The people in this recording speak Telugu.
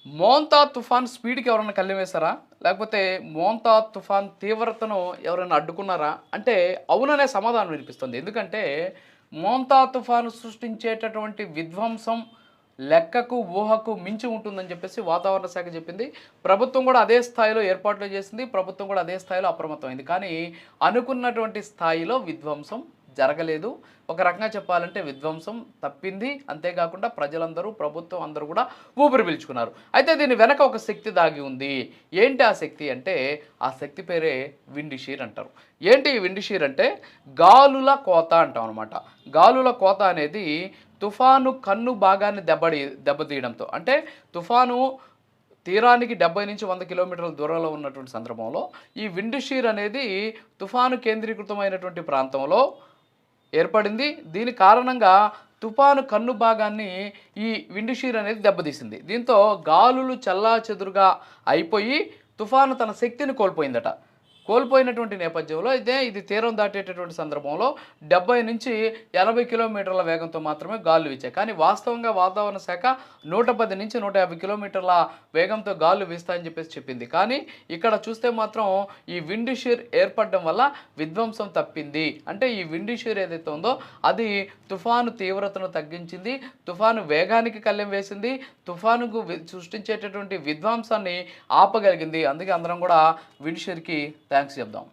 మోంతా తుఫాన్ స్పీడ్‌కి ఎవరన్నా కళ్ళెం వేశారా? లేకపోతే మోంతా తుఫాన్ తీవ్రతను ఎవరైనా అడ్డుకున్నారా? అంటే అవుననే సమాధానం వినిపిస్తుంది. ఎందుకంటే మోంతా తుఫాను సృష్టించేటటువంటి విధ్వంసం లెక్కకు, ఊహకు మించి ఉంటుందని చెప్పేసి వాతావరణ శాఖ చెప్పింది. ప్రభుత్వం కూడా అదే స్థాయిలో ఏర్పాట్లు చేసింది. ప్రభుత్వం కూడా అదే స్థాయిలో అప్రమత్తమైంది. కానీ అనుకున్నటువంటి స్థాయిలో విధ్వంసం జరగలేదు. ఒక రకంగా చెప్పాలంటే విధ్వంసం తప్పింది. అంతేకాకుండా ప్రజలందరూ, ప్రభుత్వం అందరూ కూడా ఊపిరి పీల్చుకున్నారు. అయితే దీని వెనక ఒక శక్తి దాగి ఉంది. ఏంటి ఆ శక్తి అంటే, ఆ శక్తి పేరే విండ్ షీర్ అంటారు. ఏంటి ఈ విండ్ షీర్ అంటే, గాలుల కోత అంటాం అనమాట. గాలుల కోత అనేది తుఫాను కన్ను భాగాన్ని దెబ్బతీయడంతో, అంటే తుఫాను తీరానికి 70-100 కిలోమీటర్ల దూరంలో ఉన్నటువంటి సందర్భంలో ఈ విండ్ షీర్ అనేది తుఫాను కేంద్రీకృతమైనటువంటి ప్రాంతంలో ఏర్పడింది. దీని కారణంగా తుఫాను కన్ను భాగాన్ని ఈ విండ్ షీర్ అనేది దెబ్బతీసింది. దీంతో గాలులు చెల్లాచెదురుగా అయిపోయి తుఫాను తన శక్తిని కోల్పోయిందట. కోల్పోయినటువంటి నేపథ్యంలో అయితే ఇది తీరం దాటేటటువంటి సందర్భంలో 70-80 కిలోమీటర్ల వేగంతో మాత్రమే గాలులు వీచాయి. కానీ వాస్తవంగా వాతావరణ శాఖ 110-150 కిలోమీటర్ల వేగంతో గాలులు వీస్తాయని చెప్పేసి చెప్పింది. కానీ ఇక్కడ చూస్తే మాత్రం ఈ విండ్ షీర్ ఏర్పడడం వల్ల విధ్వంసం తప్పింది. అంటే ఈ విండ్ షీర్ ఏదైతే ఉందో అది తుఫాను తీవ్రతను తగ్గించింది, తుఫాను వేగానికి కళ్ళెం వేసింది, తుఫానుకు సృష్టించేటటువంటి విధ్వంసాన్ని ఆపగలిగింది. అందుకే అందరం కూడా విండ్ షీర్‌కి థ్యాంక్స్ చెప్దాం.